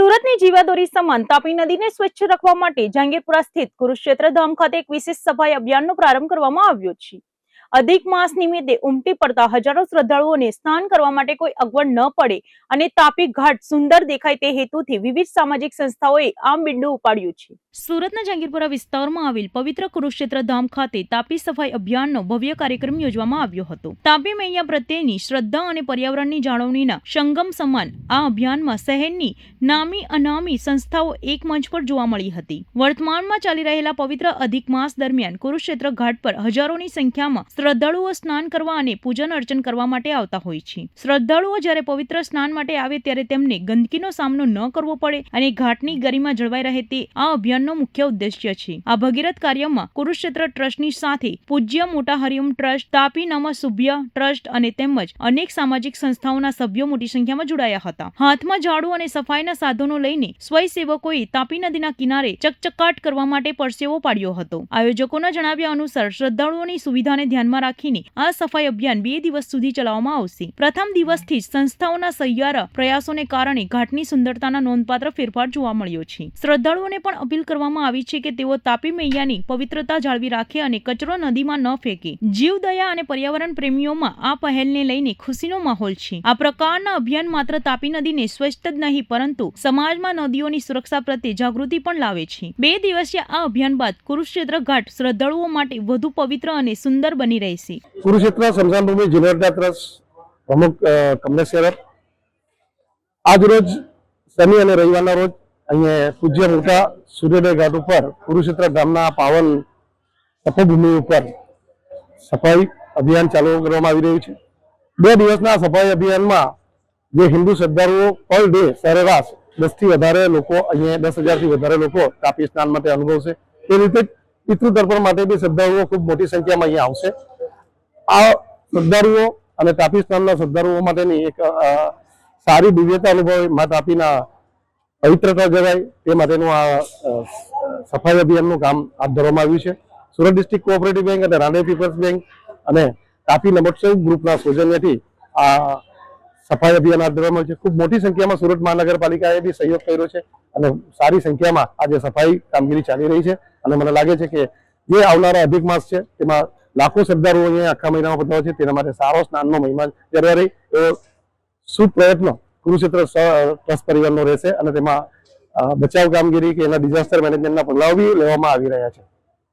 સુરતની જીવાદોરી સમાન તાપી નદીને સ્વચ્છ રાખવા માટે જહાંગીરપુરા સ્થિત કુરુક્ષેત્ર ધામ ખાતે એક વિશેષ સફાઈ અભિયાનનો પ્રારંભ કરવામાં આવ્યો છે। અધિક માસ નિમિત્તે ઉમટી પડતા હજારો શ્રદ્ધાળુઓને સ્નાન કરવા માટે કોઈ અગવડ ન પડે અને તાપી ઘાટ સુંદર દેખાય તે હેતુથી વિવિધ સામાજિક સંસ્થાઓએ આ બીડું ઉપાડ્યું છે। સુરતના જહાંગીરપુરા વિસ્તારમાં આવેલ પવિત્ર કુરુક્ષેત્ર ધામ ખાતે તાપી સફાઈ અભિયાનનો ભવ્ય કાર્યક્રમ યોજવામાં આવ્યો હતો। તાપી મૈયા પ્રત્યેની શ્રદ્ધા અને પર્યાવરણની જાળવણીના સંગમ સમાન આ અભિયાનમાં શહેરની નામી અનામી સંસ્થાઓ એક મંચ પર જોવા મળી હતી। વર્તમાનમાં ચાલી રહેલા પવિત્ર અધિક માસ દરમિયાન કુરુક્ષેત્ર ઘાટ પર હજારોની સંખ્યામાં શ્રદ્ધાળુઓ સ્નાન કરવા અને પૂજન અર્ચન કરવા માટે આવતા હોય છે। શ્રદ્ધાળુઓ જ્યારે પવિત્ર સ્નાન માટે આવે ત્યારે તેમને ગંદકીનો સામનો ન કરવો પડે અને ઘાટની ગરિમા જળવાઈ રહે તે આ અભિયાનનો મુખ્ય ઉદ્દેશ્ય છે। આ ભગીરથ કાર્યમાં કુરુક્ષેત્ર ટ્રસ્ટની સાથે પૂજ્ય મોટા હરિઓમ ટ્રસ્ટ, તાપી નમ શુભ્ય ટ્રસ્ટ અને તેમજ અનેક સામાજિક સંસ્થાઓના સભ્યો મોટી સંખ્યામાં જોડાયા હતા। હાથમાં ઝાડુ અને સફાઈના સાધનો લઈને સ્વયંસેવકોએ તાપી નદીના કિનારે ચકચકાટ કરવા માટે પરસેવો પાડ્યો હતો। આયોજકોના જણાવ્યા અનુસાર શ્રદ્ધાળુઓની સુવિધાને ધ્યાનમાં રાખીને આ સફાઈ અભિયાન 2 દિવસ સુધી ચલાવવામાં આવશે। પ્રથમ દિવસથી જ સંસ્થાઓના સહિયારા પ્રયાસોને કારણે ઘાટની સુંદરતાના નોંધપાત્ર ફેરફાર જોવા મળ્યો છે। શ્રદ્ધાળુઓને પણ અપીલ કરવામાં આવી છે કે તેઓ તાપી મૈયાની પવિત્રતા જાળવી રાખે અને કચરો નદીમાં ન ફેંકે। જીવદયા અને પર્યાવરણ પ્રેમીઓમાં આ પહેલને લઈને ખુશીનો માહોલ છે। આ પ્રકારના અભિયાન માત્ર તાપી નદીને સ્વચ્છ જ નહીં પરંતુ સમાજમાં નદીઓની સુરક્ષા પ્રત્યે જાગૃતિ પણ લાવે છે। 2 દિવસીય આ અભિયાન બાદ કુરુક્ષેત્ર ઘાટ શ્રદ્ધાળુઓ માટે વધુ પવિત્ર અને સુંદર બની રહેશે। કુરુક્ષેત્ર સ્મશાન ભૂમિ જીર્ણોદ્ધાર ટ્રસ્ટ પ્રમુખ કમલેશ શેરર આજ રોજ શનિ અને રવિવારના રોજ અહીંયા પૂજ્ય મોટા સૂર્યોદય ઘાટ ઉપર કુરુક્ષેત્ર ગામના પાવન તપોભૂમિ ઉપર સફાઈ અભિયાન ચાલુ કરવામાં આવી રહ્યું છે। 2 દિવસના સફાઈ અભિયાનમાં જે હિન્દુ શ્રદ્ધાળુઓ પર ડે સરેરાશ 10 થી વધારે લોકો અહીંયા 10,000 થી વધારે લોકો તાપી સ્નાન માટે અનુભવશે। તે રીતે પિતૃ તર્પણ માટે બી શ્રદ્ધાળુઓ ખૂબ મોટી સંખ્યામાં અહીંયા આવશે। આ શ્રદ્ધાળુઓ અને તાપી સ્નાનના શ્રદ્ધાળુઓ માટેની એક સારી દિવ્યતા અનુભવ મા તાપીના પવિત્રતા જળવાય તે માટેનું આ સફાઈ અભિયાનનું કામ હાથ ધરવામાં આવ્યું છે। સુરત ડિસ્ટ્રિક્ટ કોઓપરેટિવ બેંક અને રાંદેર પીપલ્સ બેંક અને તાપી નમોત્સવ ગ્રુપના સૌજન્યથી આ સફાઈ અભિયાન હાથ ધરવામાં આવ્યું છે। ખૂબ મોટી સંખ્યામાં સુરત મહાનગરપાલિકાએ બી સહયોગ કર્યો છે અને સારી સંખ્યામાં આજે સફાઈ કામગીરી ચાલી રહી છે અને મને લાગે છે કે જે આવનારા અધિક માસ છે તેમાં લાખો શ્રદ્ધાળુઓ અહીંયા આખા મહિનામાં પધારે છે। તેના માટે સારો સ્નાનનો મહિમા જળવાઈ એવો શુભ પ્રયત્ન કુરુક્ષેત્ર ટ્રસ્ટ પરિવારનો રહેશે અને તેમાં બચાવ કામગીરી કે એના ડિઝાસ્ટર મેનેજમેન્ટના પગલાઓ બી લેવામાં આવી રહ્યા છે।